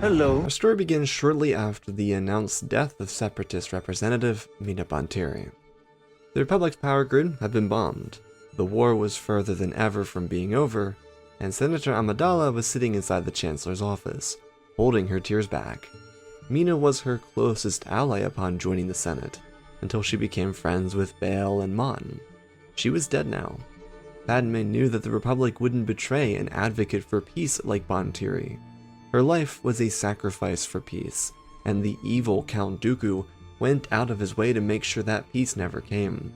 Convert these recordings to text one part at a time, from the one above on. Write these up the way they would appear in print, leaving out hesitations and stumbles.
Hello. Our story begins shortly after the announced death of Separatist Representative Mina Bonteri. The Republic's power grid had been bombed, the war was further than ever from being over, and Senator Amidala was sitting inside the Chancellor's office, holding her tears back. Mina was her closest ally upon joining the Senate, until she became friends with Bail and Mon. She was dead now. Padme knew that the Republic wouldn't betray an advocate for peace like Bonteri. Her life was a sacrifice for peace, and the evil Count Dooku went out of his way to make sure that peace never came.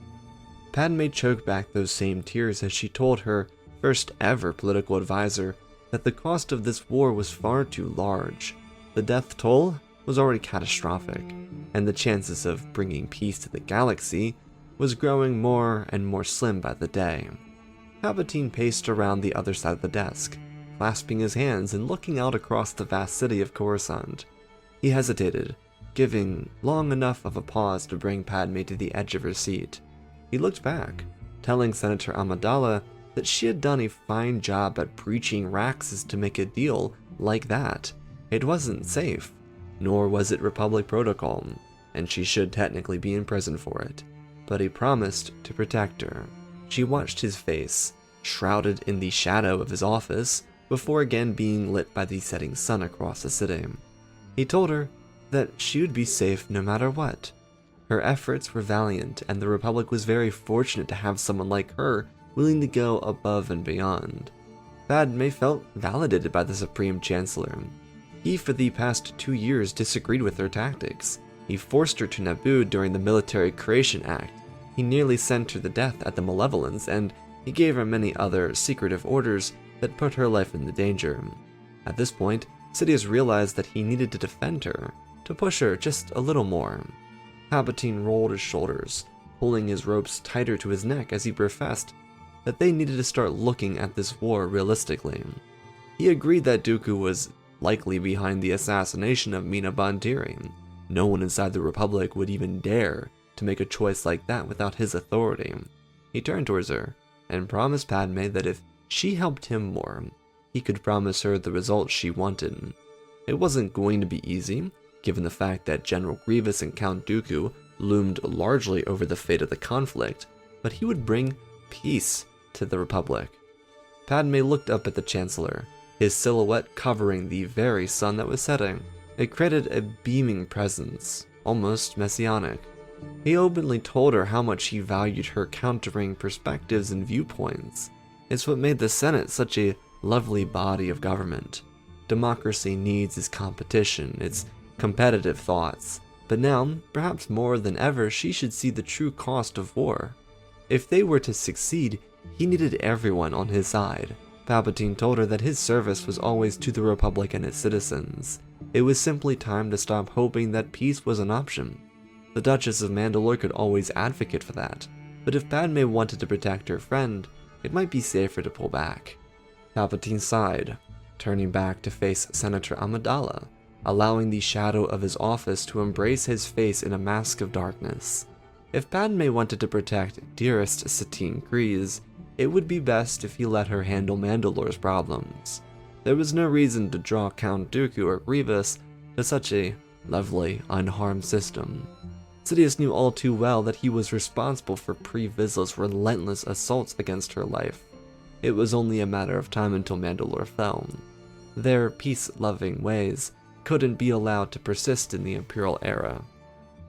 Padme choked back those same tears as she told her first ever political advisor that the cost of this war was far too large. The death toll was already catastrophic, and the chances of bringing peace to the galaxy was growing more and more slim by the day. Palpatine paced around the other side of the desk, clasping his hands and looking out across the vast city of Coruscant. He hesitated, giving long enough of a pause to bring Padme to the edge of her seat. He looked back, telling Senator Amidala that she had done a fine job at breaching Raxus to make a deal like that. It wasn't safe, nor was it Republic protocol, and she should technically be in prison for it. But he promised to protect her. She watched his face, shrouded in the shadow of his office, before again being lit by the setting sun across the city. He told her that she would be safe no matter what. Her efforts were valiant, and the Republic was very fortunate to have someone like her willing to go above and beyond. Padme felt validated by the Supreme Chancellor. He, for the past 2 years, disagreed with her tactics. He forced her to Naboo during the Military Creation Act. He nearly sent her to death at the Malevolence, and he gave her many other secretive orders that put her life into danger. At this point, Sidious realized that he needed to defend her, to push her just a little more. Palpatine rolled his shoulders, pulling his ropes tighter to his neck as he professed that they needed to start looking at this war realistically. He agreed that Dooku was likely behind the assassination of Mina Bonteri. No one inside the Republic would even dare to make a choice like that without his authority. He turned towards her and promised Padme that if she helped him more, he could promise her the results she wanted. It wasn't going to be easy, given the fact that General Grievous and Count Dooku loomed largely over the fate of the conflict, but he would bring peace to the Republic. Padme looked up at the Chancellor, his silhouette covering the very sun that was setting. It created a beaming presence, almost messianic. He openly told her how much he valued her countering perspectives and viewpoints. It's what made the Senate such a lovely body of government. Democracy needs its competition, its competitive thoughts, but now, perhaps more than ever, she should see the true cost of war. If they were to succeed, he needed everyone on his side. Palpatine told her that his service was always to the Republic and its citizens. It was simply time to stop hoping that peace was an option. The Duchess of Mandalore could always advocate for that, but if Padme wanted to protect her friend, it might be safer to pull back. Palpatine sighed, turning back to face Senator Amidala, allowing the shadow of his office to embrace his face in a mask of darkness. If Padme wanted to protect dearest Satine Kryze, it would be best if he let her handle Mandalore's problems. There was no reason to draw Count Dooku or Grievous to such a lovely, unharmed system. Sidious knew all too well that he was responsible for Pre Vizsla's relentless assaults against her life. It was only a matter of time until Mandalore fell. Their peace-loving ways couldn't be allowed to persist in the Imperial era.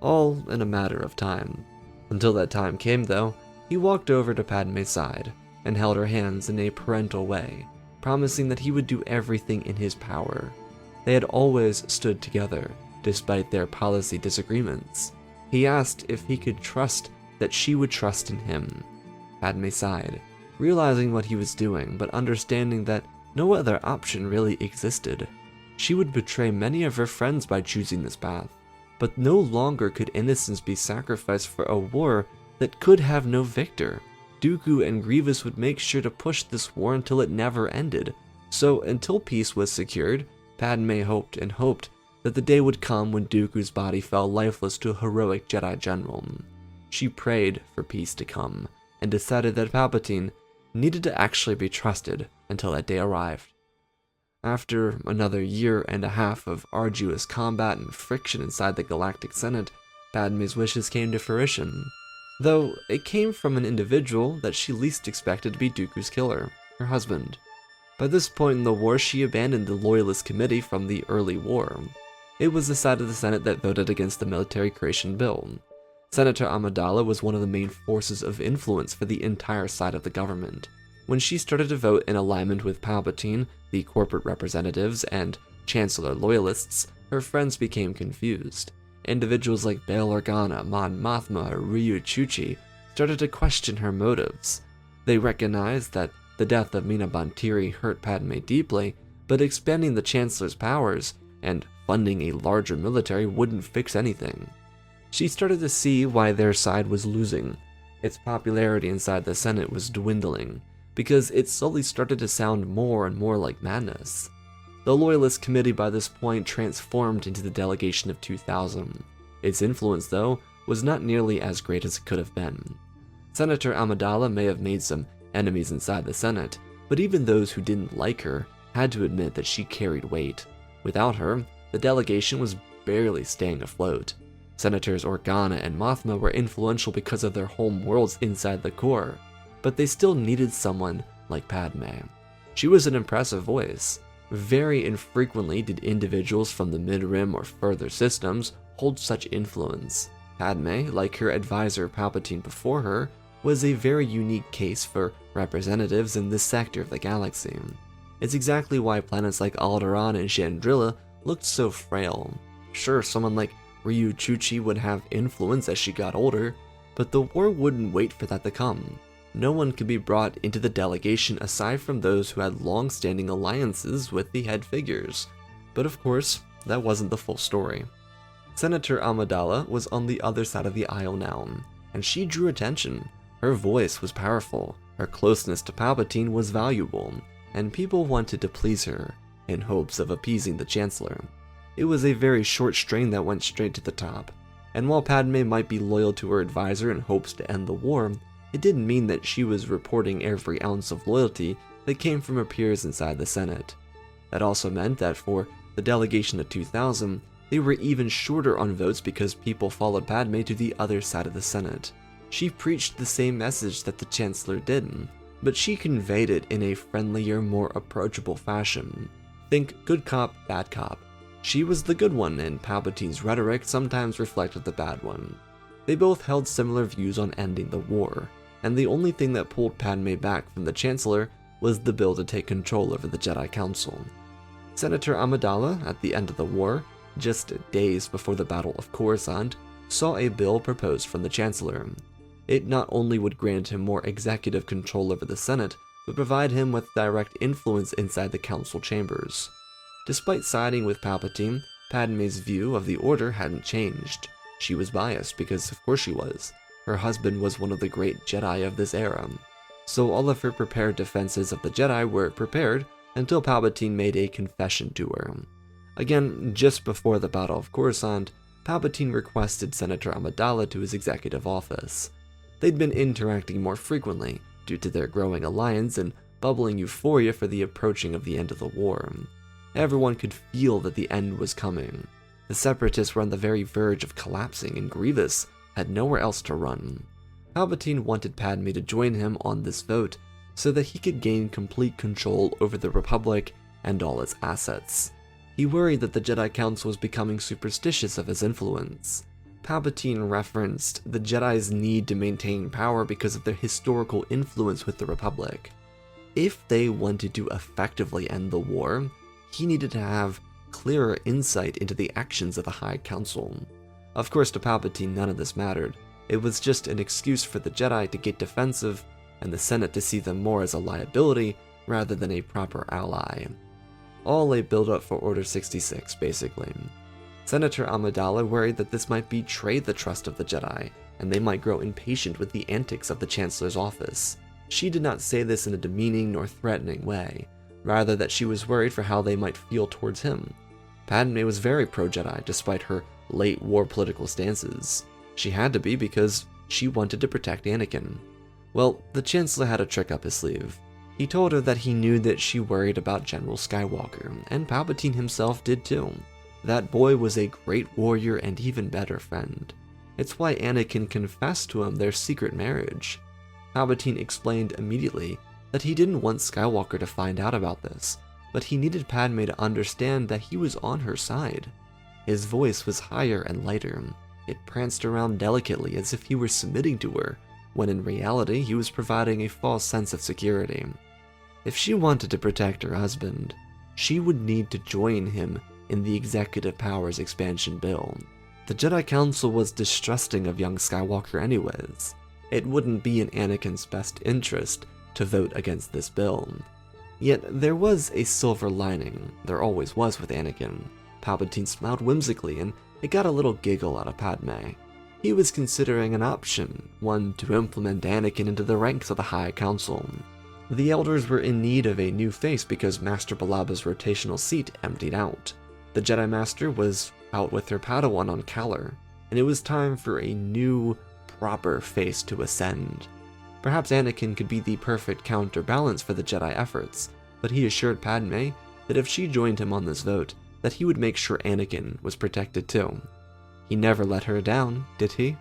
All in a matter of time. Until that time came, though, he walked over to Padme's side and held her hands in a parental way, promising that he would do everything in his power. They had always stood together, despite their policy disagreements. He asked if he could trust that she would trust in him. Padme sighed, realizing what he was doing, but understanding that no other option really existed. She would betray many of her friends by choosing this path, but no longer could innocence be sacrificed for a war that could have no victor. Dooku and Grievous would make sure to push this war until it never ended. So until peace was secured, Padme hoped and hoped that the day would come when Dooku's body fell lifeless to a heroic Jedi general. She prayed for peace to come, and decided that Palpatine needed to actually be trusted until that day arrived. After another year and a half of arduous combat and friction inside the Galactic Senate, Padme's wishes came to fruition, though it came from an individual that she least expected to be Dooku's killer, her husband. By this point in the war, she abandoned the Loyalist Committee from the early war. It was the side of the Senate that voted against the military creation bill. Senator Amidala was one of the main forces of influence for the entire side of the government. When she started to vote in alignment with Palpatine, the corporate representatives, and Chancellor loyalists, her friends became confused. Individuals like Bail Organa, Mon Mothma, or Ryu Chuchi started to question her motives. They recognized that the death of Mina Bantiri hurt Padme deeply, but expanding the Chancellor's powers and funding a larger military wouldn't fix anything. She started to see why their side was losing. Its popularity inside the Senate was dwindling, because it slowly started to sound more and more like madness. The Loyalist Committee by this point transformed into the Delegation of 2000. Its influence, though, was not nearly as great as it could have been. Senator Amidala may have made some enemies inside the Senate, but even those who didn't like her had to admit that she carried weight. Without her, the delegation was barely staying afloat. Senators Organa and Mothma were influential because of their home worlds inside the core, but they still needed someone like Padme. She was an impressive voice. Very infrequently did individuals from the Mid-Rim or further systems hold such influence. Padme, like her advisor Palpatine before her, was a very unique case for representatives in this sector of the galaxy. It's exactly why planets like Alderaan and Chandrila looked so frail. Sure, someone like Ryu Chuchi would have influence as she got older, but the war wouldn't wait for that to come. No one could be brought into the delegation aside from those who had long-standing alliances with the head figures. But of course, that wasn't the full story. Senator Amidala was on the other side of the aisle now, and she drew attention. Her voice was powerful, her closeness to Palpatine was valuable, and people wanted to please her, in hopes of appeasing the Chancellor. It was a very short string that went straight to the top, and while Padme might be loyal to her advisor in hopes to end the war, it didn't mean that she was reporting every ounce of loyalty that came from her peers inside the Senate. That also meant that for the delegation of 2000, they were even shorter on votes because people followed Padme to the other side of the Senate. She preached the same message that the Chancellor did, but she conveyed it in a friendlier, more approachable fashion. Think good cop, bad cop. She was the good one, and Palpatine's rhetoric sometimes reflected the bad one. They both held similar views on ending the war, and the only thing that pulled Padme back from the Chancellor was the bill to take control over the Jedi Council. Senator Amidala, at the end of the war, just days before the Battle of Coruscant, saw a bill proposed from the Chancellor. It not only would grant him more executive control over the Senate, but provide him with direct influence inside the Council chambers. Despite siding with Palpatine, Padme's view of the Order hadn't changed. She was biased because of course she was. Her husband was one of the great Jedi of this era. So all of her prepared defenses of the Jedi were prepared until Palpatine made a confession to her. Again, just before the Battle of Coruscant, Palpatine requested Senator Amidala to his executive office. They'd been interacting more frequently due to their growing alliance and bubbling euphoria for the approaching of the end of the war. Everyone could feel that the end was coming. The Separatists were on the very verge of collapsing, and Grievous had nowhere else to run. Palpatine wanted Padme to join him on this vote so that he could gain complete control over the Republic and all its assets. He worried that the Jedi Council was becoming superstitious of his influence. Palpatine referenced the Jedi's need to maintain power because of their historical influence with the Republic. If they wanted to effectively end the war, he needed to have clearer insight into the actions of the High Council. Of course, to Palpatine, none of this mattered. It was just an excuse for the Jedi to get defensive, and the Senate to see them more as a liability rather than a proper ally. All a build-up for Order 66, basically. Senator Amidala worried that this might betray the trust of the Jedi, and they might grow impatient with the antics of the Chancellor's office. She did not say this in a demeaning nor threatening way, rather that she was worried for how they might feel towards him. Padme was very pro-Jedi despite her late war political stances. She had to be because she wanted to protect Anakin. Well, the Chancellor had a trick up his sleeve. He told her that he knew that she worried about General Skywalker, and Palpatine himself did too. That boy was a great warrior and even better friend. It's why Anakin confessed to him their secret marriage. Palpatine explained immediately that he didn't want Skywalker to find out about this, but he needed Padme to understand that he was on her side. His voice was higher and lighter. It pranced around delicately as if he were submitting to her, when in reality he was providing a false sense of security. If she wanted to protect her husband, she would need to join him in the executive powers expansion bill. The Jedi Council was distrusting of young Skywalker anyways. It wouldn't be in Anakin's best interest to vote against this bill. Yet there was a silver lining. There always was with Anakin. Palpatine smiled whimsically, and it got a little giggle out of Padme. He was considering an option, one to implement Anakin into the ranks of the High Council. The elders were in need of a new face because Master Balaba's rotational seat emptied out. The Jedi Master was out with her Padawan on Kaller, and it was time for a new, proper face to ascend. Perhaps Anakin could be the perfect counterbalance for the Jedi efforts, but he assured Padme that if she joined him on this vote, that he would make sure Anakin was protected too. He never let her down, did he?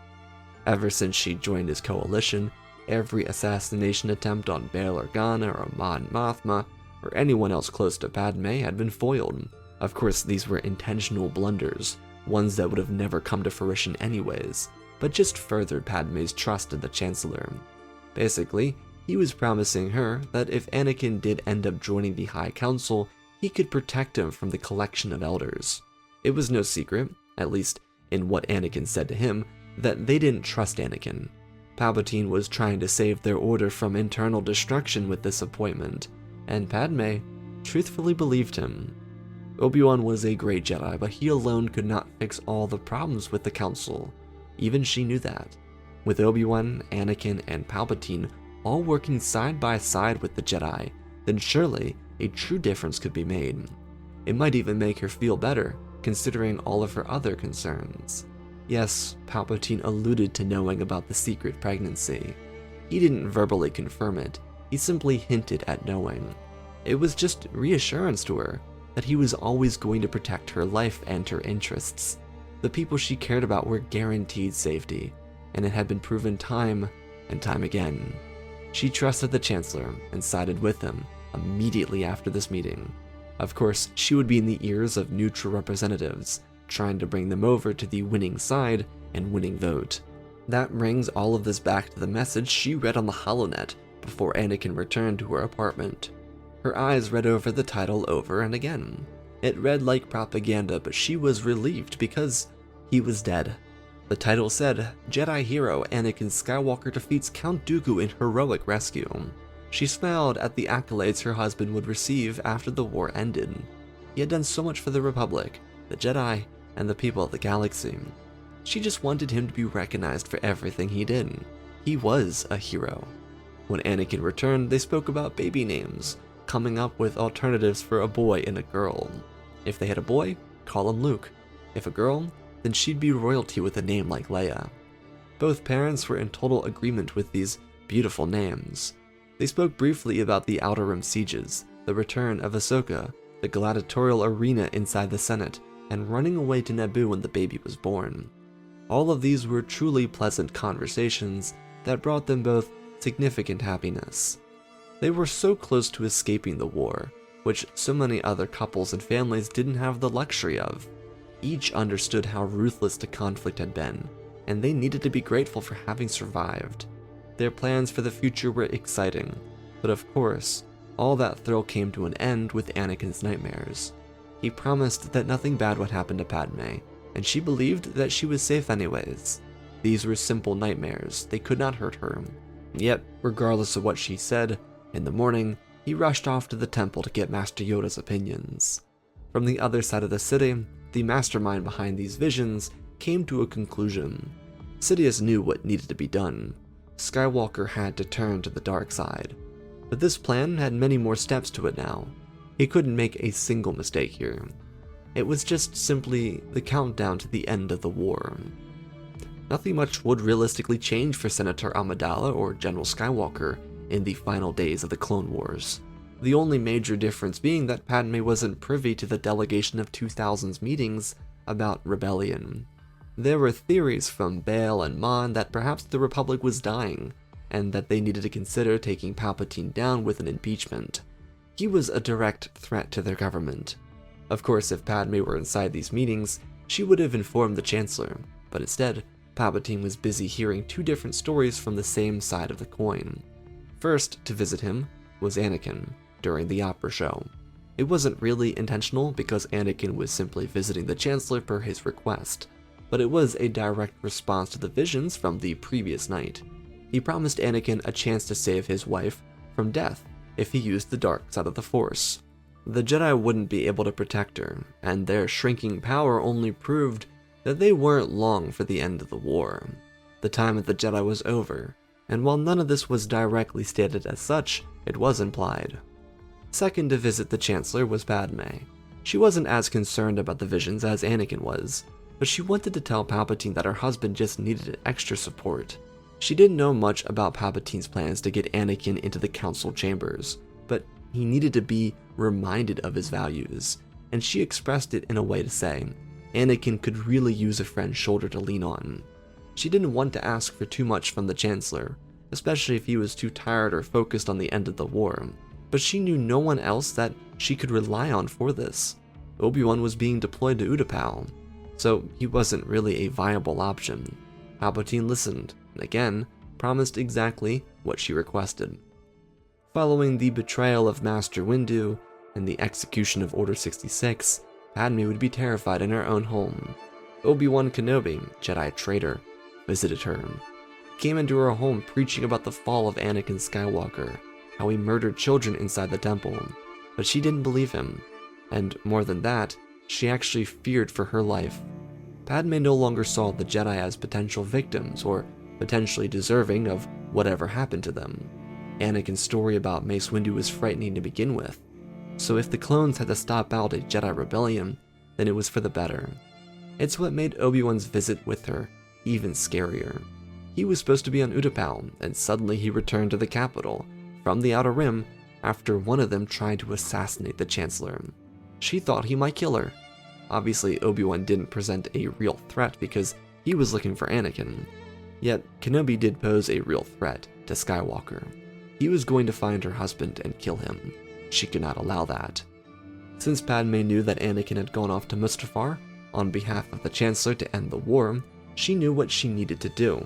Ever since she joined his coalition, every assassination attempt on Bail Organa or Mon Mothma, or anyone else close to Padme had been foiled. Of course, these were intentional blunders, ones that would have never come to fruition anyways, but just furthered Padme's trust in the Chancellor. Basically, he was promising her that if Anakin did end up joining the High Council, he could protect him from the collection of elders. It was no secret, at least in what Anakin said to him, that they didn't trust Anakin. Palpatine was trying to save their order from internal destruction with this appointment, and Padme truthfully believed him. Obi-Wan was a great Jedi, but he alone could not fix all the problems with the Council. Even she knew that. With Obi-Wan, Anakin, and Palpatine all working side by side with the Jedi, then surely a true difference could be made. It might even make her feel better, considering all of her other concerns. Yes, Palpatine alluded to knowing about the secret pregnancy. He didn't verbally confirm it, he simply hinted at knowing. It was just reassurance to her that he was always going to protect her life and her interests. The people she cared about were guaranteed safety, and it had been proven time and time again. She trusted the Chancellor and sided with him immediately after this meeting. Of course, she would be in the ears of neutral representatives, trying to bring them over to the winning side and winning vote. That brings all of this back to the message she read on the HoloNet before Anakin returned to her apartment. Her eyes read over the title over and again. It read like propaganda, but she was relieved because he was dead. The title said, Jedi Hero Anakin Skywalker defeats Count Dooku in heroic rescue. She smiled at the accolades her husband would receive after the war ended. He had done so much for the Republic, the Jedi, and the people of the galaxy. She just wanted him to be recognized for everything he did. He was a hero. When Anakin returned, they spoke about baby names, coming up with alternatives for a boy and a girl. If they had a boy, call him Luke. If a girl, then she'd be royalty with a name like Leia. Both parents were in total agreement with these beautiful names. They spoke briefly about the Outer Rim sieges, the return of Ahsoka, the gladiatorial arena inside the Senate, and running away to Naboo when the baby was born. All of these were truly pleasant conversations that brought them both significant happiness. They were so close to escaping the war, which so many other couples and families didn't have the luxury of. Each understood how ruthless the conflict had been, and they needed to be grateful for having survived. Their plans for the future were exciting, but of course, all that thrill came to an end with Anakin's nightmares. He promised that nothing bad would happen to Padme, and she believed that she was safe anyways. These were simple nightmares, they could not hurt her. Yet, regardless of what she said, in the morning, he rushed off to the temple to get Master Yoda's opinions. From the other side of the city, the mastermind behind these visions came to a conclusion. Sidious knew what needed to be done. Skywalker had to turn to the dark side. But this plan had many more steps to it now. He couldn't make a single mistake here. It was just simply the countdown to the end of the war. Nothing much would realistically change for Senator Amidala or General Skywalker in the final days of the Clone Wars. The only major difference being that Padme wasn't privy to the delegation of 2000's meetings about rebellion. There were theories from Bail and Mon that perhaps the Republic was dying, and that they needed to consider taking Palpatine down with an impeachment. He was a direct threat to their government. Of course, if Padme were inside these meetings, she would have informed the Chancellor, but instead, Palpatine was busy hearing two different stories from the same side of the coin. First to visit him was Anakin, during the opera show. It wasn't really intentional because Anakin was simply visiting the Chancellor per his request, but it was a direct response to the visions from the previous night. He promised Anakin a chance to save his wife from death if he used the dark side of the Force. The Jedi wouldn't be able to protect her, and their shrinking power only proved that they weren't long for the end of the war. The time of the Jedi was over, and while none of this was directly stated as such, it was implied. Second to visit the Chancellor was Padme. She wasn't as concerned about the visions as Anakin was, but she wanted to tell Palpatine that her husband just needed extra support. She didn't know much about Palpatine's plans to get Anakin into the council chambers, but he needed to be reminded of his values, and she expressed it in a way to say, Anakin could really use a friend's shoulder to lean on. She didn't want to ask for too much from the Chancellor, especially if he was too tired or focused on the end of the war, but she knew no one else that she could rely on for this. Obi-Wan was being deployed to Utapau, so he wasn't really a viable option. Palpatine listened, and again, promised exactly what she requested. Following the betrayal of Master Windu and the execution of Order 66, Padme would be terrified in her own home. Obi-Wan Kenobi, Jedi traitor, visited her. He came into her home preaching about the fall of Anakin Skywalker, how he murdered children inside the temple, but she didn't believe him, and more than that, she actually feared for her life. Padme no longer saw the Jedi as potential victims or potentially deserving of whatever happened to them. Anakin's story about Mace Windu was frightening to begin with, so if the clones had to stop out a Jedi rebellion, then it was for the better. It's what made Obi-Wan's visit with her even scarier. He was supposed to be on Utapau, and suddenly he returned to the capital from the Outer Rim after one of them tried to assassinate the Chancellor. She thought he might kill her. Obviously, Obi-Wan didn't present a real threat because he was looking for Anakin. Yet, Kenobi did pose a real threat to Skywalker. He was going to find her husband and kill him. She could not allow that. Since Padme knew that Anakin had gone off to Mustafar on behalf of the Chancellor to end the war, she knew what she needed to do.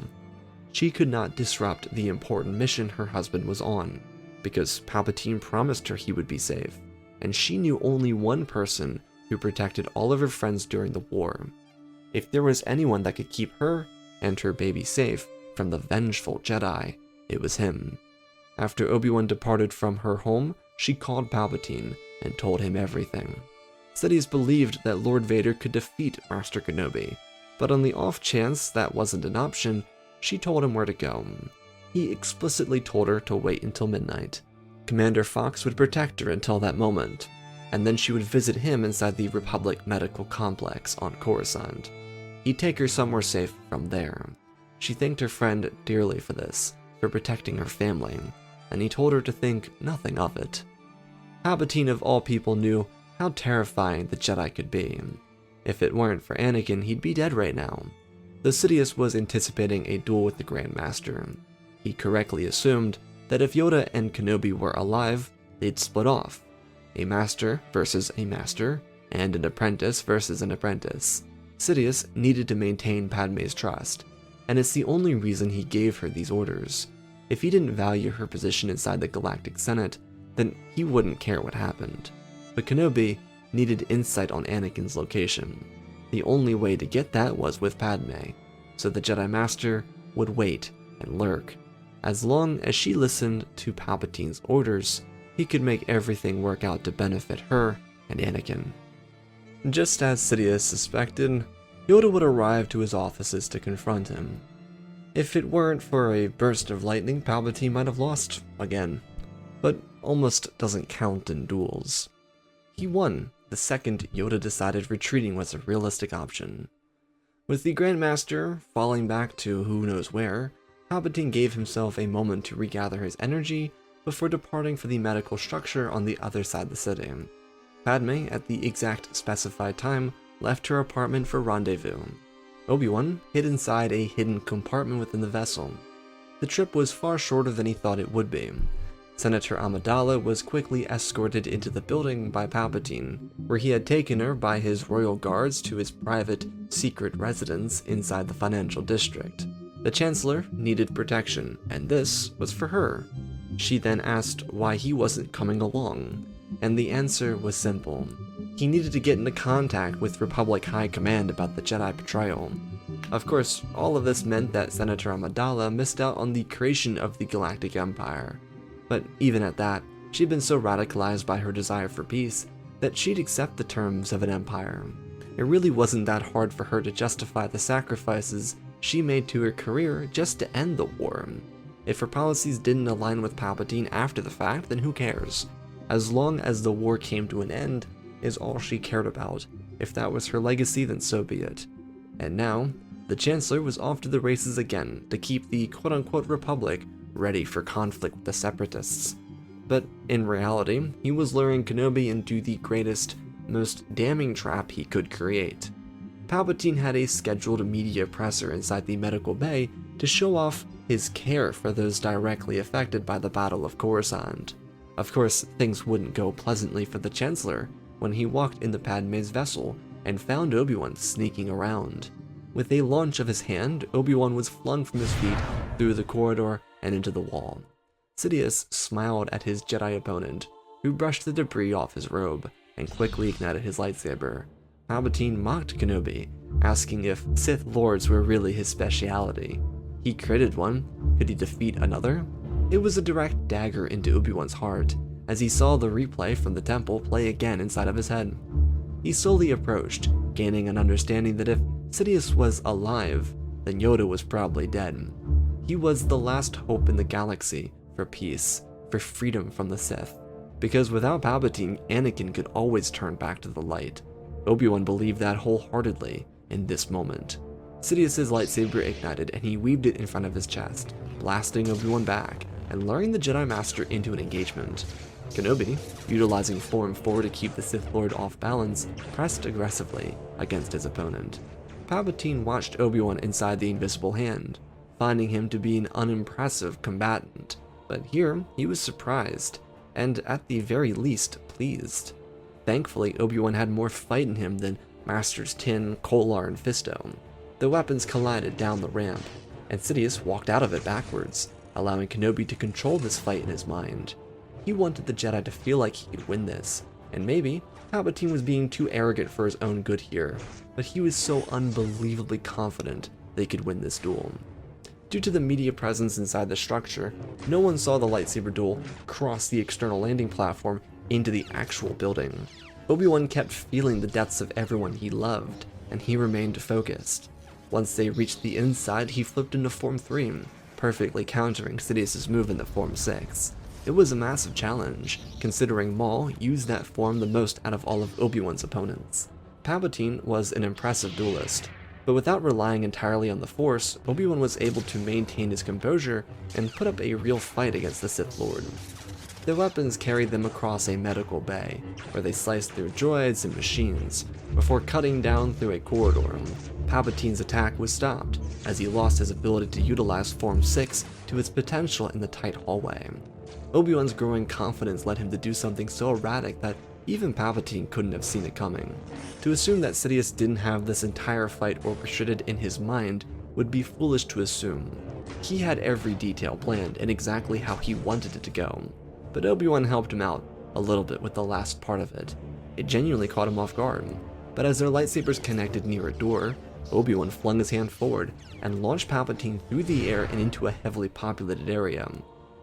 She could not disrupt the important mission her husband was on, because Palpatine promised her he would be safe, and she knew only one person who protected all of her friends during the war. If there was anyone that could keep her and her baby safe from the vengeful Jedi, it was him. After Obi-Wan departed from her home, she called Palpatine and told him everything. Sidious believed that Lord Vader could defeat Master Kenobi, but on the off chance that wasn't an option, she told him where to go. He explicitly told her to wait until midnight. Commander Fox would protect her until that moment, and then she would visit him inside the Republic Medical Complex on Coruscant. He'd take her somewhere safe from there. She thanked her friend dearly for this, for protecting her family, and he told her to think nothing of it. Palpatine of all people knew how terrifying the Jedi could be. If it weren't for Anakin, he'd be dead right now. Though Sidious was anticipating a duel with the Grand Master, he correctly assumed that if Yoda and Kenobi were alive, they'd split off. A master versus a master, and an apprentice versus an apprentice. Sidious needed to maintain Padme's trust, and it's the only reason he gave her these orders. If he didn't value her position inside the Galactic Senate, then he wouldn't care what happened. But Kenobi needed insight on Anakin's location. The only way to get that was with Padme, so the Jedi Master would wait and lurk. As long as she listened to Palpatine's orders, he could make everything work out to benefit her and Anakin. Just as Sidious suspected, Yoda would arrive to his offices to confront him. If it weren't for a burst of lightning, Palpatine might have lost again, but almost doesn't count in duels. He won the second Yoda decided retreating was a realistic option. With the Grand Master falling back to who knows where, Palpatine gave himself a moment to regather his energy before departing for the medical structure on the other side of the city. Padme, at the exact specified time, left her apartment for rendezvous. Obi-Wan hid inside a hidden compartment within the vessel. The trip was far shorter than he thought it would be. Senator Amidala was quickly escorted into the building by Palpatine, where he had taken her by his royal guards to his private, secret residence inside the financial district. The Chancellor needed protection, and this was for her. She then asked why he wasn't coming along, and the answer was simple. He needed to get into contact with Republic High Command about the Jedi betrayal. Of course, all of this meant that Senator Amidala missed out on the creation of the Galactic Empire. But even at that, she'd been so radicalized by her desire for peace that she'd accept the terms of an empire. It really wasn't that hard for her to justify the sacrifices she made to her career just to end the war. If her policies didn't align with Palpatine after the fact, then who cares? As long as the war came to an end is all she cared about. If that was her legacy, then so be it. And now, the Chancellor was off to the races again to keep the quote-unquote Republic ready for conflict with the Separatists. But in reality, he was luring Kenobi into the greatest, most damning trap he could create. Palpatine had a scheduled media presser inside the medical bay to show off his care for those directly affected by the Battle of Coruscant. Of course, things wouldn't go pleasantly for the Chancellor when he walked into Padme's vessel and found Obi-Wan sneaking around. With a launch of his hand, Obi-Wan was flung from his feet through the corridor and into the wall. Sidious smiled at his Jedi opponent, who brushed the debris off his robe and quickly ignited his lightsaber. Palpatine mocked Kenobi, asking if Sith Lords were really his speciality. He created one. Could he defeat another? It was a direct dagger into Obi-Wan's heart, as he saw the replay from the temple play again inside of his head. He slowly approached, gaining an understanding that if Sidious was alive, then Yoda was probably dead. He was the last hope in the galaxy for peace, for freedom from the Sith. Because without Palpatine, Anakin could always turn back to the light. Obi-Wan believed that wholeheartedly in this moment. Sidious's lightsaber ignited and he weaved it in front of his chest, blasting Obi-Wan back and luring the Jedi Master into an engagement. Kenobi, utilizing Form 4 to keep the Sith Lord off balance, pressed aggressively against his opponent. Palpatine watched Obi-Wan inside the invisible hand, finding him to be an unimpressive combatant, but here he was surprised, and at the very least pleased. Thankfully, Obi-Wan had more fight in him than Masters Tin, Kolar, and Fisto. The weapons collided down the ramp, and Sidious walked out of it backwards, allowing Kenobi to control this fight in his mind. He wanted the Jedi to feel like he could win this, and maybe Palpatine was being too arrogant for his own good here, but he was so unbelievably confident they could win this duel. Due to the media presence inside the structure, no one saw the lightsaber duel cross the external landing platform into the actual building. Obi-Wan kept feeling the depths of everyone he loved, and he remained focused. Once they reached the inside, he flipped into Form 3, perfectly countering Sidious's move into Form 6. It was a massive challenge, considering Maul used that form the most out of all of Obi-Wan's opponents. Palpatine was an impressive duelist, but without relying entirely on the Force, Obi-Wan was able to maintain his composure and put up a real fight against the Sith Lord. Their weapons carried them across a medical bay, where they sliced through droids and machines, before cutting down through a corridor. Palpatine's attack was stopped, as he lost his ability to utilize Form 6 to its potential in the tight hallway. Obi-Wan's growing confidence led him to do something so erratic that even Palpatine couldn't have seen it coming. To assume that Sidious didn't have this entire fight orchestrated in his mind would be foolish to assume. He had every detail planned and exactly how he wanted it to go. But Obi-Wan helped him out a little bit with the last part of it. It genuinely caught him off guard. But as their lightsabers connected near a door, Obi-Wan flung his hand forward and launched Palpatine through the air and into a heavily populated area.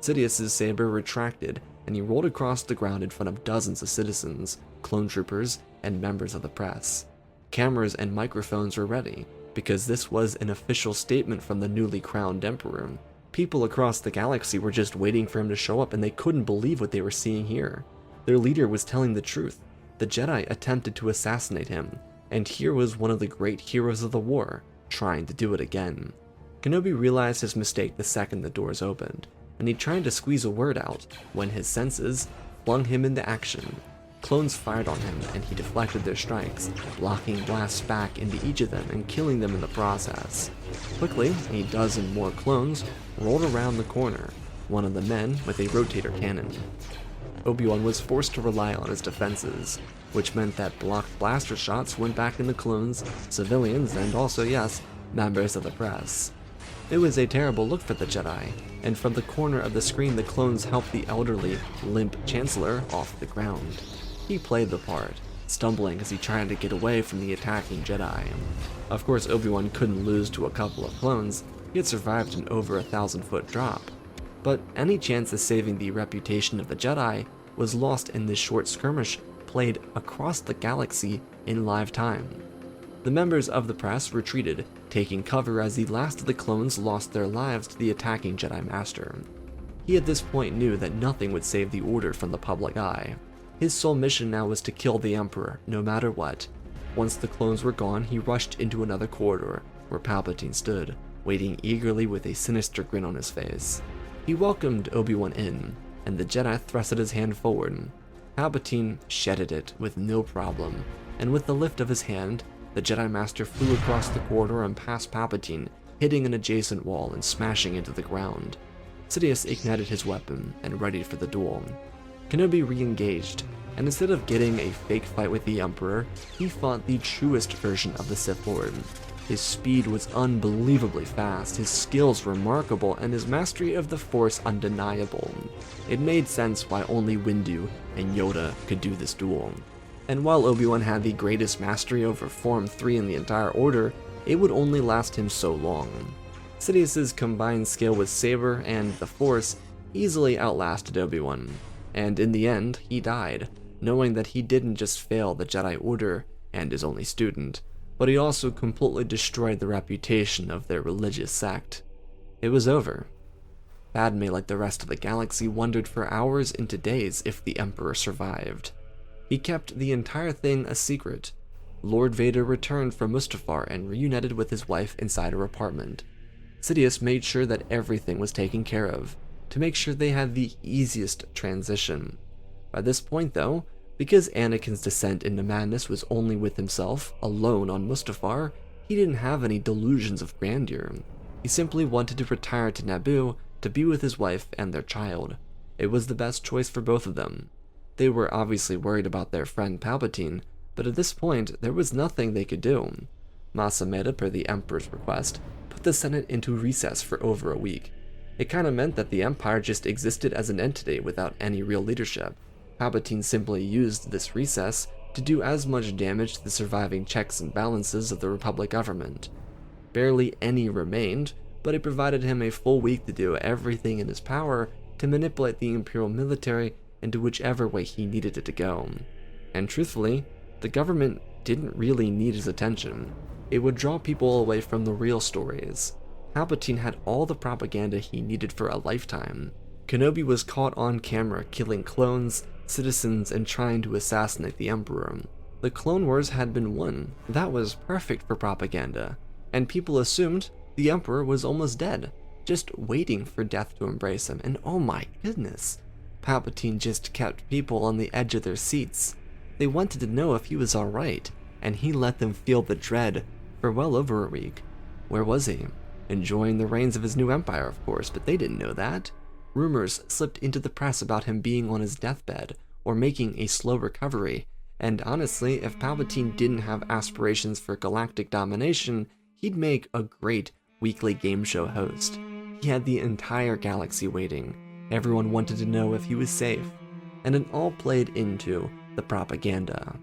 Sidious's saber retracted, and he rolled across the ground in front of dozens of citizens, clone troopers, and members of the press. Cameras and microphones were ready, because this was an official statement from the newly crowned Emperor. People across the galaxy were just waiting for him to show up, and they couldn't believe what they were seeing here. Their leader was telling the truth. The Jedi attempted to assassinate him, and here was one of the great heroes of the war, trying to do it again. Kenobi realized his mistake the second the doors opened, and he tried to squeeze a word out when his senses flung him into action. Clones fired on him, and he deflected their strikes, blocking blasts back into each of them and killing them in the process. Quickly, a dozen more clones rolled around the corner, one of the men with a rotator cannon. Obi-Wan was forced to rely on his defenses, which meant that blocked blaster shots went back into clones, civilians, and also, yes, members of the press. It was a terrible look for the Jedi, and from the corner of the screen the clones helped the elderly, limp Chancellor off the ground. He played the part, stumbling as he tried to get away from the attacking Jedi. Of course, Obi-Wan couldn't lose to a couple of clones. He had survived an over 1,000-foot drop. But any chance of saving the reputation of the Jedi was lost in this short skirmish played across the galaxy in live time. The members of the press retreated, taking cover as the last of the clones lost their lives to the attacking Jedi Master. He at this point knew that nothing would save the Order from the public eye. His sole mission now was to kill the Emperor, no matter what. Once the clones were gone, he rushed into another corridor, where Palpatine stood, waiting eagerly with a sinister grin on his face. He welcomed Obi-Wan in, and the Jedi thrusted his hand forward. Palpatine shedded it with no problem, and with the lift of his hand, the Jedi Master flew across the corridor and past Palpatine, hitting an adjacent wall and smashing into the ground. Sidious ignited his weapon and readied for the duel. Kenobi re-engaged, and instead of getting a fake fight with the Emperor, he fought the truest version of the Sith Lord. His speed was unbelievably fast, his skills remarkable, and his mastery of the Force undeniable. It made sense why only Windu and Yoda could do this duel. And while Obi-Wan had the greatest mastery over Form 3 in the entire Order, it would only last him so long. Sidious's combined skill with Saber and the Force easily outlasted Obi-Wan, and in the end, he died, knowing that he didn't just fail the Jedi Order and his only student, but he also completely destroyed the reputation of their religious sect. It was over. Padme, like the rest of the galaxy, wondered for hours into days if the Emperor survived. He kept the entire thing a secret. Lord Vader returned from Mustafar and reunited with his wife inside her apartment. Sidious made sure that everything was taken care of, to make sure they had the easiest transition. By this point though, because Anakin's descent into madness was only with himself, alone on Mustafar, he didn't have any delusions of grandeur. He simply wanted to retire to Naboo to be with his wife and their child. It was the best choice for both of them. They were obviously worried about their friend Palpatine, but at this point, there was nothing they could do. Mas Amedda, per the Emperor's request, put the Senate into recess for over a week. It kinda meant that the Empire just existed as an entity without any real leadership. Palpatine simply used this recess to do as much damage to the surviving checks and balances of the Republic government. Barely any remained, but it provided him a full week to do everything in his power to manipulate the Imperial military into whichever way he needed it to go. And truthfully, the government didn't really need his attention. It would draw people away from the real stories. Palpatine had all the propaganda he needed for a lifetime. Kenobi was caught on camera killing clones, citizens, and trying to assassinate the Emperor. The Clone Wars had been won. That was perfect for propaganda. And people assumed the Emperor was almost dead, just waiting for death to embrace him. And oh my goodness, Palpatine just kept people on the edge of their seats. They wanted to know if he was alright, and he let them feel the dread for well over a week. Where was he? Enjoying the reins of his new empire, of course, but they didn't know that. Rumors slipped into the press about him being on his deathbed, or making a slow recovery, and honestly, if Palpatine didn't have aspirations for galactic domination, he'd make a great weekly game show host. He had the entire galaxy waiting. Everyone wanted to know if he was safe, and it all played into the propaganda.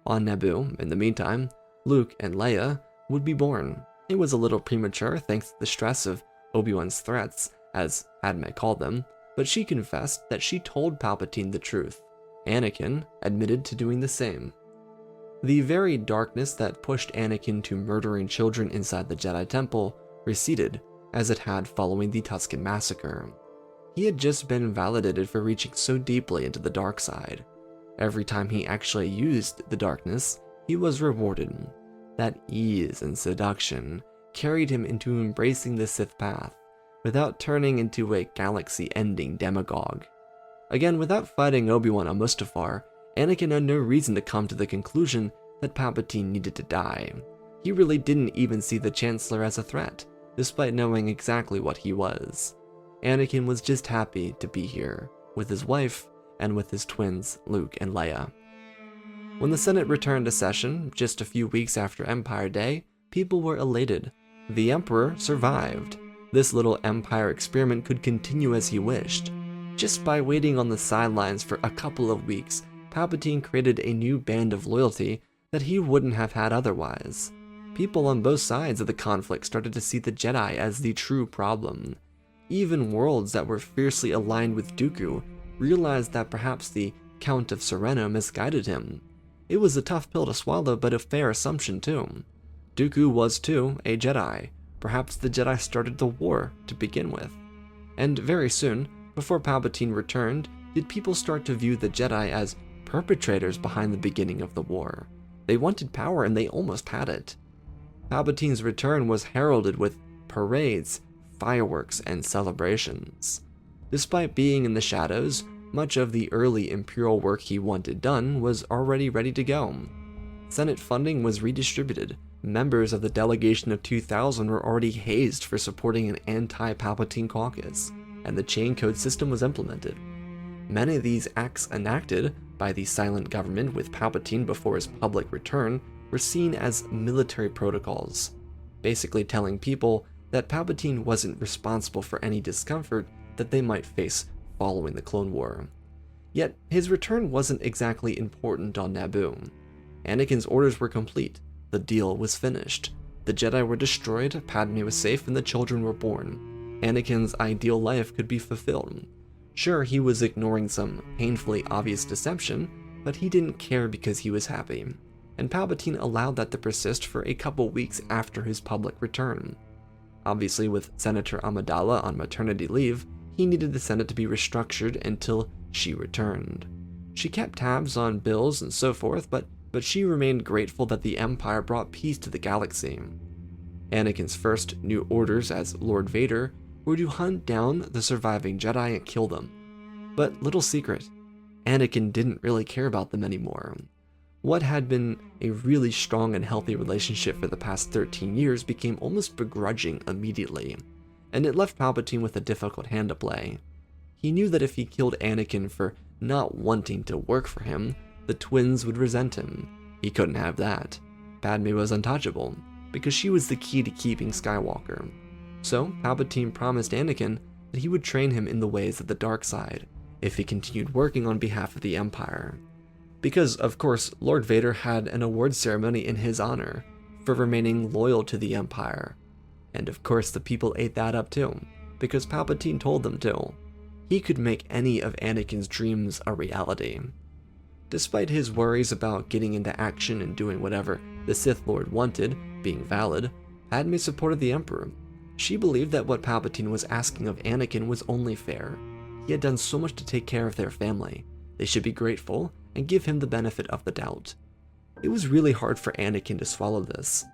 On Naboo, in the meantime, Luke and Leia would be born. It was a little premature thanks to the stress of Obi-Wan's threats, as Padme called them, but she confessed that she told Palpatine the truth. Anakin admitted to doing the same. The very darkness that pushed Anakin to murdering children inside the Jedi Temple receded, as it had following the Tusken Massacre. He had just been validated for reaching so deeply into the dark side. Every time he actually used the darkness, he was rewarded. That ease and seduction, carried him into embracing the Sith path, without turning into a galaxy-ending demagogue. Again, without fighting Obi-Wan on Mustafar, Anakin had no reason to come to the conclusion that Palpatine needed to die. He really didn't even see the Chancellor as a threat, despite knowing exactly what he was. Anakin was just happy to be here, with his wife and with his twins, Luke and Leia. When the Senate returned to session, just a few weeks after Empire Day, people were elated. The Emperor survived. This little Empire experiment could continue as he wished. Just by waiting on the sidelines for a couple of weeks, Palpatine created a new band of loyalty that he wouldn't have had otherwise. People on both sides of the conflict started to see the Jedi as the true problem. Even worlds that were fiercely aligned with Dooku realized that perhaps the Count of Sereno misguided him. It was a tough pill to swallow, but a fair assumption too. Dooku was too a Jedi. Perhaps the Jedi started the war to begin with. And very soon, before Palpatine returned, did people start to view the Jedi as perpetrators behind the beginning of the war. They wanted power and they almost had it. Palpatine's return was heralded with parades, fireworks, and celebrations. Despite being in the shadows, much of the early Imperial work he wanted done was already ready to go. Senate funding was redistributed. Members of the delegation of 2000 were already hazed for supporting an anti-Palpatine caucus, and the chain code system was implemented. Many of these acts enacted by the silent government with Palpatine before his public return were seen as military protocols, basically telling people that Palpatine wasn't responsible for any discomfort that they might face following the Clone War. Yet, his return wasn't exactly important on Naboo. Anakin's orders were complete. The deal was finished. The Jedi were destroyed, Padme was safe, and the children were born. Anakin's ideal life could be fulfilled. Sure, he was ignoring some painfully obvious deception, but he didn't care because he was happy. And Palpatine allowed that to persist for a couple weeks after his public return. Obviously, with Senator Amidala on maternity leave, he needed the Senate to be restructured until she returned. She kept tabs on bills and so forth, but she remained grateful that the Empire brought peace to the galaxy. Anakin's first new orders as Lord Vader were to hunt down the surviving Jedi and kill them. But little secret, Anakin didn't really care about them anymore. What had been a really strong and healthy relationship for the past 13 years became almost begrudging immediately, and it left Palpatine with a difficult hand to play. He knew that if he killed Anakin for not wanting to work for him, the twins would resent him. He couldn't have that. Padme was untouchable, because she was the key to keeping Skywalker. So, Palpatine promised Anakin that he would train him in the ways of the dark side, if he continued working on behalf of the Empire. Because, of course, Lord Vader had an award ceremony in his honor for remaining loyal to the Empire. And of course the people ate that up too, because Palpatine told them to. He could make any of Anakin's dreams a reality. Despite his worries about getting into action and doing whatever the Sith Lord wanted, being valid, Padme supported the Emperor. She believed that what Palpatine was asking of Anakin was only fair. He had done so much to take care of their family. They should be grateful and give him the benefit of the doubt. It was really hard for Anakin to swallow this.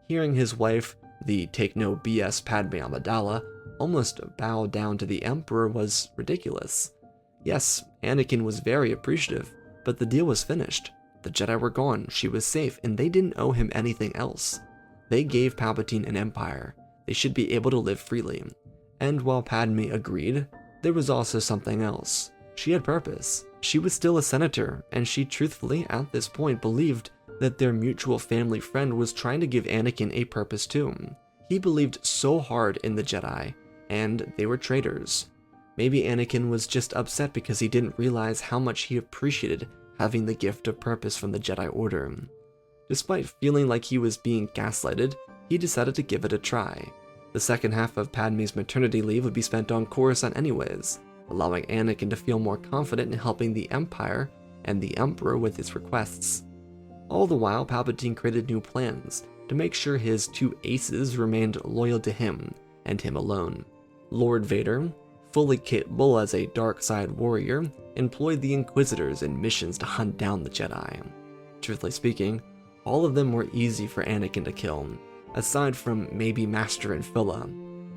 Hearing his wife, the take-no-BS Padmé Amidala, almost bow down to the Emperor was ridiculous. Yes, Anakin was very appreciative, but the deal was finished. The Jedi were gone, she was safe, and they didn't owe him anything else. They gave Palpatine an empire. They should be able to live freely. And while Padme agreed, there was also something else. She had purpose. She was still a senator, and she truthfully, at this point, believed that their mutual family friend was trying to give Anakin a purpose too. He believed so hard in the Jedi, and they were traitors. Maybe Anakin was just upset because he didn't realize how much he appreciated having the gift of purpose from the Jedi Order. Despite feeling like he was being gaslighted, he decided to give it a try. The second half of Padme's maternity leave would be spent on Coruscant anyways, allowing Anakin to feel more confident in helping the Empire and the Emperor with his requests. All the while, Palpatine created new plans to make sure his two aces remained loyal to him and him alone. Lord Vader, fully capable as a dark side warrior, employed the Inquisitors in missions to hunt down the Jedi. Truthfully speaking, all of them were easy for Anakin to kill. Aside from maybe Master and Phila,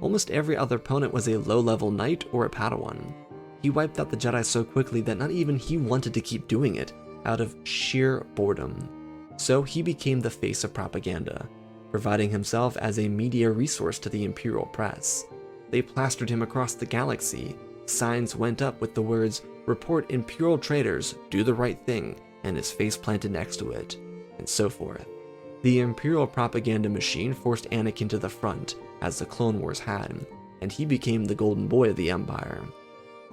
almost every other opponent was a low-level knight or a Padawan. He wiped out the Jedi so quickly that not even he wanted to keep doing it out of sheer boredom. So he became the face of propaganda, providing himself as a media resource to the Imperial press. They plastered him across the galaxy. Signs went up with the words, "Report Imperial traitors, do the right thing," and his face planted next to it, and so forth. The Imperial propaganda machine forced Anakin to the front, as the Clone Wars had, and he became the golden boy of the Empire.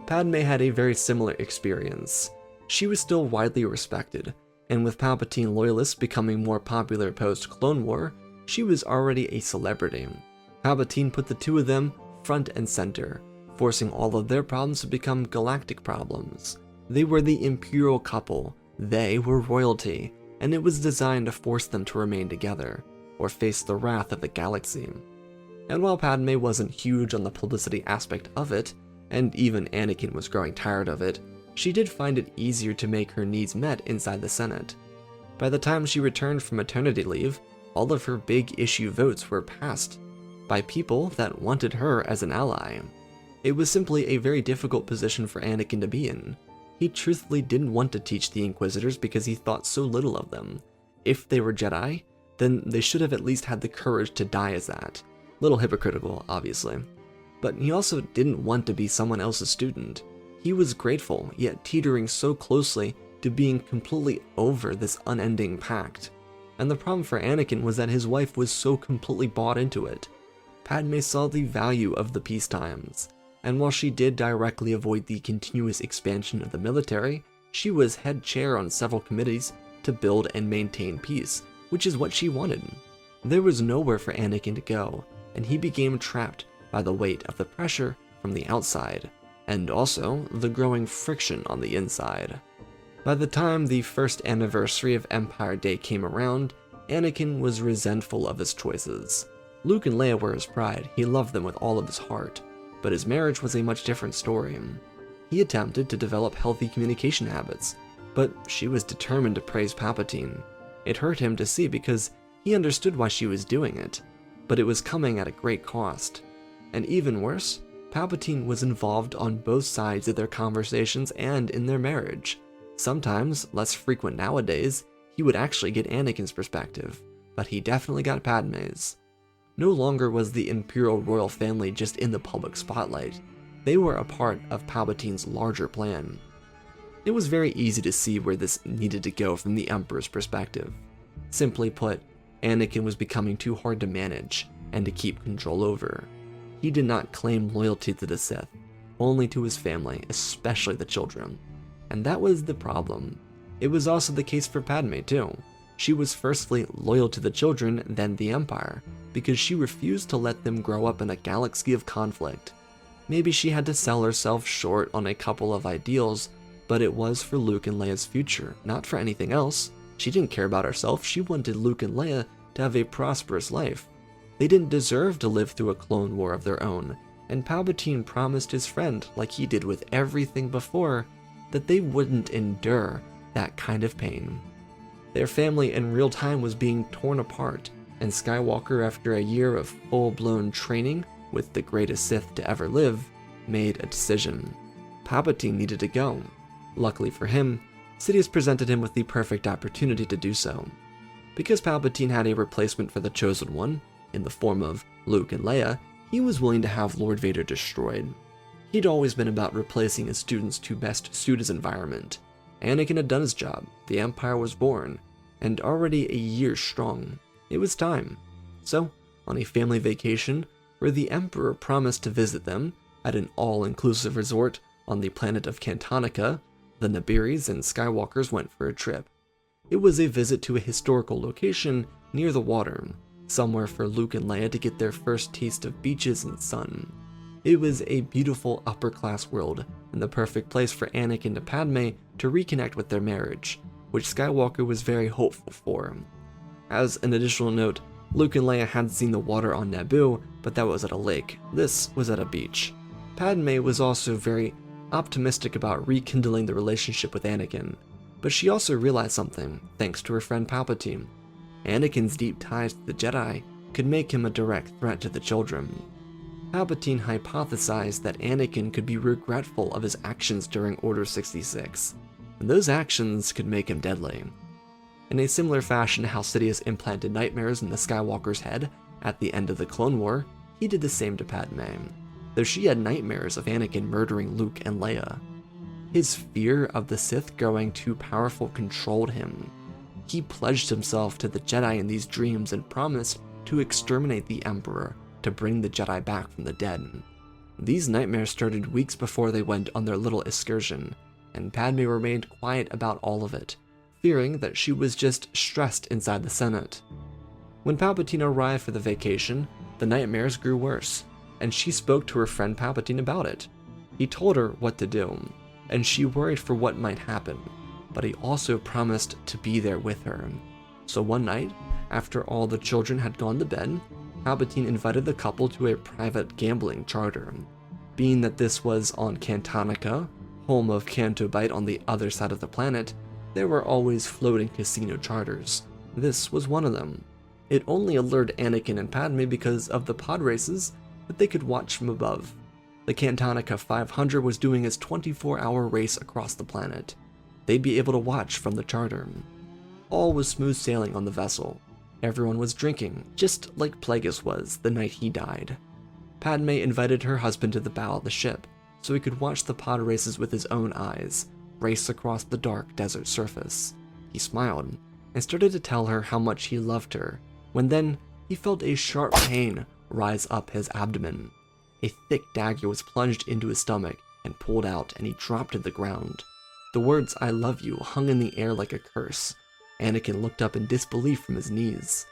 Padme had a very similar experience. She was still widely respected, and with Palpatine loyalists becoming more popular post-Clone War, she was already a celebrity. Palpatine put the two of them front and center, forcing all of their problems to become galactic problems. They were the Imperial couple, they were royalty, and it was designed to force them to remain together, or face the wrath of the galaxy. And while Padme wasn't huge on the publicity aspect of it, and even Anakin was growing tired of it, she did find it easier to make her needs met inside the Senate. By the time she returned from maternity leave, all of her big issue votes were passed by people that wanted her as an ally. It was simply a very difficult position for Anakin to be in. He truthfully didn't want to teach the Inquisitors because he thought so little of them. If they were Jedi, then they should have at least had the courage to die as that. Little hypocritical, obviously. But he also didn't want to be someone else's student. He was grateful, yet teetering so closely to being completely over this unending pact. And the problem for Anakin was that his wife was so completely bought into it. Padme saw the value of the peacetimes, and while she did directly avoid the continuous expansion of the military, she was head chair on several committees to build and maintain peace, which is what she wanted. There was nowhere for Anakin to go, and he became trapped by the weight of the pressure from the outside, and also the growing friction on the inside. By the time the first anniversary of Empire Day came around, Anakin was resentful of his choices. Luke and Leia were his pride, he loved them with all of his heart, but his marriage was a much different story. He attempted to develop healthy communication habits, but she was determined to praise Palpatine. It hurt him to see because he understood why she was doing it, but it was coming at a great cost. And even worse, Palpatine was involved on both sides of their conversations and in their marriage. Sometimes, less frequent nowadays, he would actually get Anakin's perspective, but he definitely got Padme's. No longer was the Imperial royal family just in the public spotlight. They were a part of Palpatine's larger plan. It was very easy to see where this needed to go from the Emperor's perspective. Simply put, Anakin was becoming too hard to manage and to keep control over. He did not claim loyalty to the Sith, only to his family, especially the children. And that was the problem. It was also the case for Padme too. She was firstly loyal to the children, then the Empire, because she refused to let them grow up in a galaxy of conflict. Maybe she had to sell herself short on a couple of ideals, but it was for Luke and Leia's future, not for anything else. She didn't care about herself, she wanted Luke and Leia to have a prosperous life. They didn't deserve to live through a clone war of their own, and Palpatine promised his friend, like he did with everything before, that they wouldn't endure that kind of pain. Their family in real time was being torn apart, and Skywalker, after a year of full-blown training with the greatest Sith to ever live, made a decision. Palpatine needed to go. Luckily for him, Sidious presented him with the perfect opportunity to do so. Because Palpatine had a replacement for the Chosen One, in the form of Luke and Leia, he was willing to have Lord Vader destroyed. He'd always been about replacing his students to best suit his environment. Anakin had done his job, the Empire was born, and already a year strong. It was time. So, on a family vacation, where the Emperor promised to visit them at an all-inclusive resort on the planet of Cantonica, the Nibiris and Skywalkers went for a trip. It was a visit to a historical location near the water, somewhere for Luke and Leia to get their first taste of beaches and sun. It was a beautiful upper-class world, and the perfect place for Anakin and Padme to reconnect with their marriage, which Skywalker was very hopeful for. As an additional note, Luke and Leia had seen the water on Naboo, but that was at a lake. This was at a beach. Padme was also very optimistic about rekindling the relationship with Anakin, but she also realized something, thanks to her friend Palpatine. Anakin's deep ties to the Jedi could make him a direct threat to the children. Palpatine hypothesized that Anakin could be regretful of his actions during Order 66, and those actions could make him deadly. In a similar fashion to how Sidious implanted nightmares in the Skywalker's head at the end of the Clone War, he did the same to Padme, though she had nightmares of Anakin murdering Luke and Leia. His fear of the Sith growing too powerful controlled him. He pledged himself to the Jedi in these dreams and promised to exterminate the Emperor to bring the Jedi back from the dead. These nightmares started weeks before they went on their little excursion, and Padme remained quiet about all of it, fearing that she was just stressed inside the Senate. When Palpatine arrived for the vacation, the nightmares grew worse, and she spoke to her friend Palpatine about it. He told her what to do, and she worried for what might happen, but he also promised to be there with her. So one night, after all the children had gone to bed, Palpatine invited the couple to a private gambling charter. Being that this was on Cantonica, home of Canto Bight on the other side of the planet, there were always floating casino charters. This was one of them. It only allured Anakin and Padme because of the pod races that they could watch from above. The Cantonica 500 was doing its 24-hour race across the planet. They'd be able to watch from the charter. All was smooth sailing on the vessel. Everyone was drinking, just like Plagueis was the night he died. Padme invited her husband to the bow of the ship, so he could watch the pod races with his own eyes, race across the dark desert surface. He smiled, and started to tell her how much he loved her, when then he felt a sharp pain rise up his abdomen. A thick dagger was plunged into his stomach and pulled out, and he dropped to the ground. The words "I love you" hung in the air like a curse. Anakin looked up in disbelief from his knees.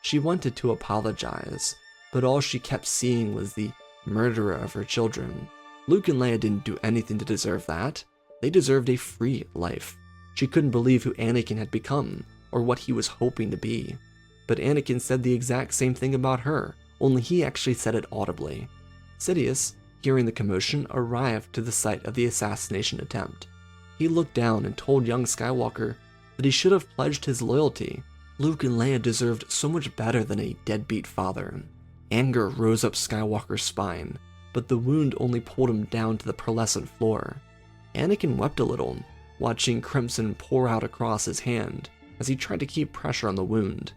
She wanted to apologize, but all she kept seeing was the murderer of her children. Luke and Leia didn't do anything to deserve that. They deserved a free life. She couldn't believe who Anakin had become, or what he was hoping to be. But Anakin said the exact same thing about her, only he actually said it audibly. Sidious, hearing the commotion, arrived to the site of the assassination attempt. He looked down and told young Skywalker that he should have pledged his loyalty. Luke and Leia deserved so much better than a deadbeat father. Anger rose up Skywalker's spine, but the wound only pulled him down to the pearlescent floor. Anakin wept a little, watching crimson pour out across his hand as he tried to keep pressure on the wound.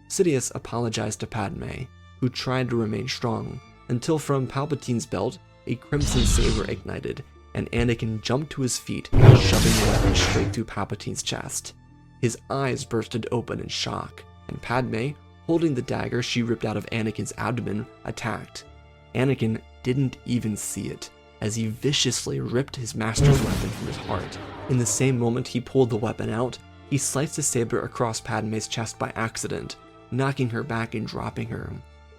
Sidious apologized to Padme, who tried to remain strong, until from Palpatine's belt, a crimson saber ignited, and Anakin jumped to his feet, shoving the weapon straight through Palpatine's chest. His eyes bursted open in shock, and Padme, holding the dagger she ripped out of Anakin's abdomen, attacked. Anakin didn't even see it, as he viciously ripped his master's weapon from his heart. In the same moment he pulled the weapon out, he sliced the saber across Padme's chest by accident, knocking her back and dropping her.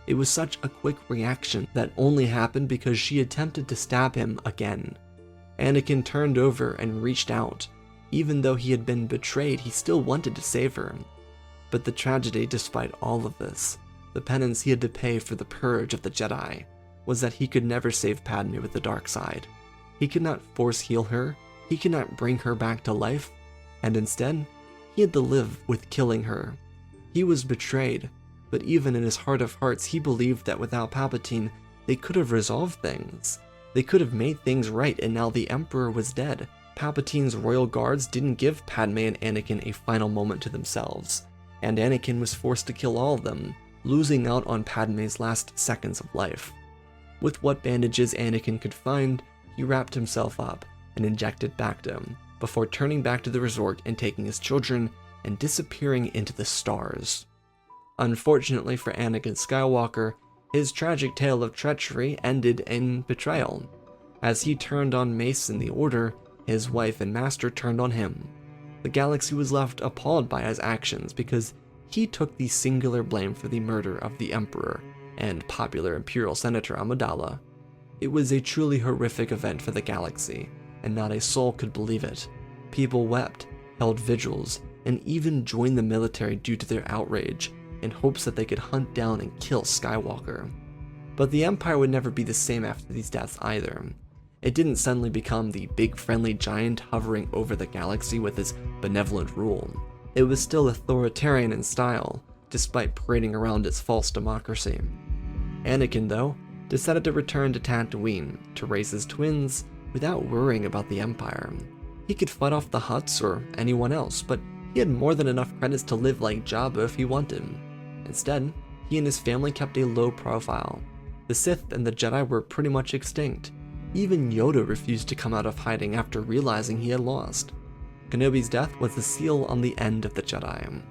It was such a quick reaction that only happened because she attempted to stab him again. Anakin turned over and reached out. Even though he had been betrayed, he still wanted to save her. But the tragedy, despite all of this, the penance he had to pay for the purge of the Jedi, was that he could never save Padme with the dark side. He could not force heal her, he could not bring her back to life, and instead, he had to live with killing her. He was betrayed, but even in his heart of hearts, he believed that without Palpatine, they could have resolved things. They could have made things right, and now the Emperor was dead. Palpatine's royal guards didn't give Padme and Anakin a final moment to themselves, and Anakin was forced to kill all of them, losing out on Padme's last seconds of life. With what bandages Anakin could find, he wrapped himself up and injected Bacta, before turning back to the resort and taking his children and disappearing into the stars. Unfortunately for Anakin Skywalker, his tragic tale of treachery ended in betrayal. As he turned on Mace and the Order, his wife and master turned on him. The galaxy was left appalled by his actions because he took the singular blame for the murder of the Emperor and popular Imperial Senator Amidala. It was a truly horrific event for the galaxy, and not a soul could believe it. People wept, held vigils, and even joined the military due to their outrage, in hopes that they could hunt down and kill Skywalker. But the Empire would never be the same after these deaths either. It didn't suddenly become the big friendly giant hovering over the galaxy with his benevolent rule. It was still authoritarian in style, despite parading around its false democracy. Anakin, though, decided to return to Tatooine to raise his twins without worrying about the Empire. He could fight off the Hutts or anyone else, but he had more than enough credits to live like Jabba if he wanted. Instead, he and his family kept a low profile. The Sith and the Jedi were pretty much extinct. Even Yoda refused to come out of hiding after realizing he had lost. Kenobi's death was the seal on the end of the Jedi.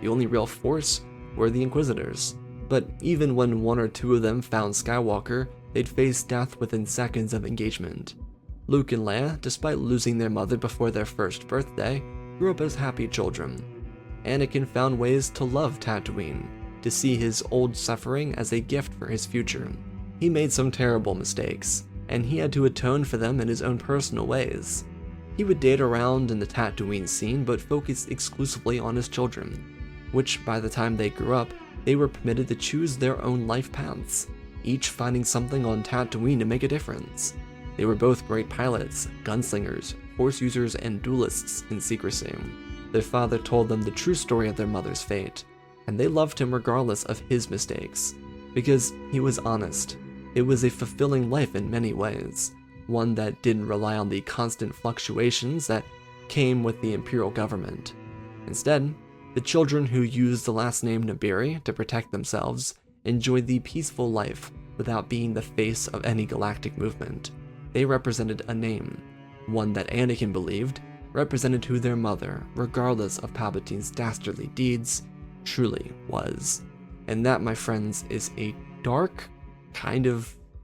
The only real force were the Inquisitors, but even when one or two of them found Skywalker, they'd face death within seconds of engagement. Luke and Leia, despite losing their mother before their first birthday, grew up as happy children. Anakin found ways to love Tatooine, to see his old suffering as a gift for his future. He made some terrible mistakes, and he had to atone for them in his own personal ways. He would date around in the Tatooine scene, but focus exclusively on his children, which by the time they grew up, they were permitted to choose their own life paths, each finding something on Tatooine to make a difference. They were both great pilots, gunslingers, force users, and duelists in secrecy. Their father told them the true story of their mother's fate, and they loved him regardless of his mistakes, because he was honest. It was a fulfilling life in many ways, one that didn't rely on the constant fluctuations that came with the Imperial government. Instead, the children who used the last name Nabiri to protect themselves enjoyed the peaceful life without being the face of any galactic movement. They represented a name, one that Anakin believed represented who their mother, regardless of Palpatine's dastardly deeds, truly was. And that, my friends, is a dark,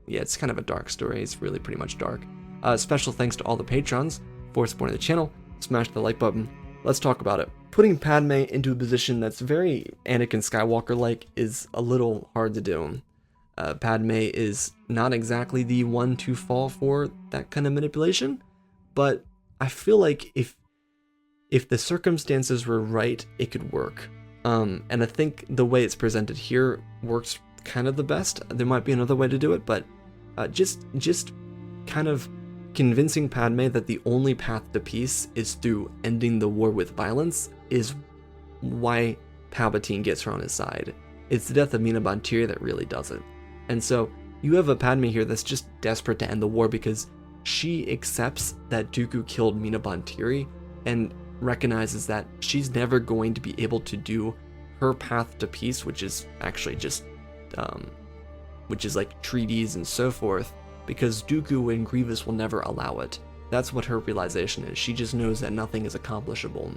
it's kind of a dark story. It's really pretty much dark. Special thanks to all the patrons for supporting the channel. Smash the like button. Let's talk about it. Putting Padme into a position that's very Anakin Skywalker-like is a little hard to do. Padme is not exactly the one to fall for that kind of manipulation, but I feel like if the circumstances were right, it could work. And I think the way it's presented here works kind of the best. There might be another way to do it, but just kind of convincing Padme that the only path to peace is through ending the war with violence is why Palpatine gets her on his side. It's the death of Mina Bontiri that really does it. And so you have a Padme here that's just desperate to end the war because she accepts that Dooku killed Mina Bontiri and recognizes that she's never going to be able to do her path to peace, which is actually just which is like treaties and so forth, because Dooku and Grievous will never allow it. That's what her realization is. She just knows that nothing is accomplishable.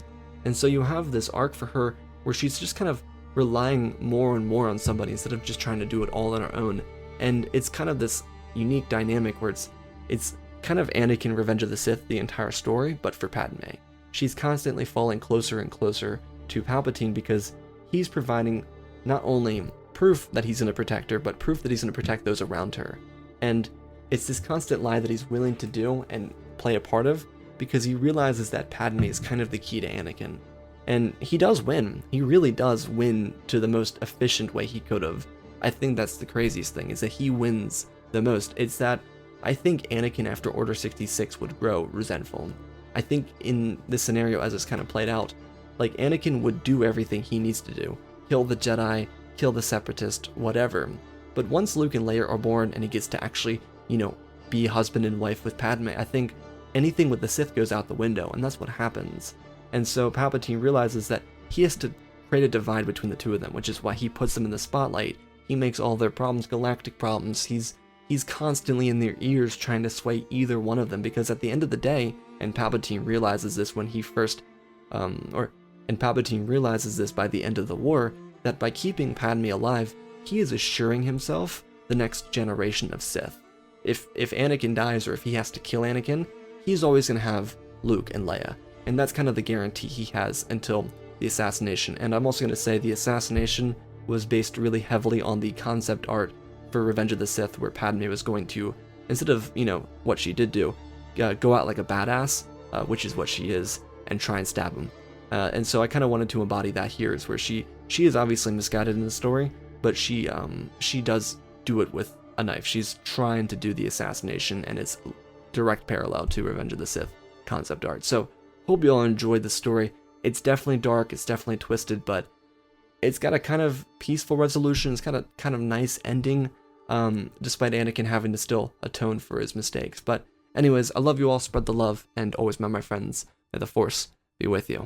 And so you have this arc for her where she's just kind of relying more and more on somebody instead of just trying to do it all on her own. And it's kind of this unique dynamic where it's kind of Anakin Revenge of the Sith the entire story, but for Padme. She's constantly falling closer and closer to Palpatine because he's providing not only proof that he's going to protect her, but proof that he's going to protect those around her. And it's this constant lie that he's willing to do and play a part of because he realizes that Padme is kind of the key to Anakin. And he does win. He really does win to the most efficient way he could have. I think that's the craziest thing, is that he wins the most. It's that I think Anakin after Order 66 would grow resentful. I think in this scenario, as it's kind of played out, like Anakin would do everything he needs to do. Kill the Jedi, kill the Separatist, whatever. But once Luke and Leia are born and he gets to actually, be husband and wife with Padme, I think anything with the Sith goes out the window, and that's what happens. And so Palpatine realizes that he has to create a divide between the two of them, which is why he puts them in the spotlight. He makes all their problems galactic problems. He's constantly in their ears trying to sway either one of them, because at the end of the day, and Palpatine realizes this when he first, and Palpatine realizes this by the end of the war, that by keeping Padme alive, he is assuring himself the next generation of Sith. If Anakin dies, or if he has to kill Anakin, he's always going to have Luke and Leia. And that's kind of the guarantee he has until the assassination. And I'm also going to say the assassination was based really heavily on the concept art for Revenge of the Sith, where Padme was going to, instead of, what she did do, go out like a badass, which is what she is, and try and stab him. And so I kind of wanted to embody that here, is where she is obviously misguided in the story, but she does do it with a knife. She's trying to do the assassination, and it's direct parallel to Revenge of the Sith concept art. So hope you all enjoyed the story. It's definitely dark, it's definitely twisted, but it's got a kind of peaceful resolution. It's got a kind of nice ending, despite Anakin having to still atone for his mistakes. But anyways, I love you all, spread the love, and always remember, my friends, may the Force be with you.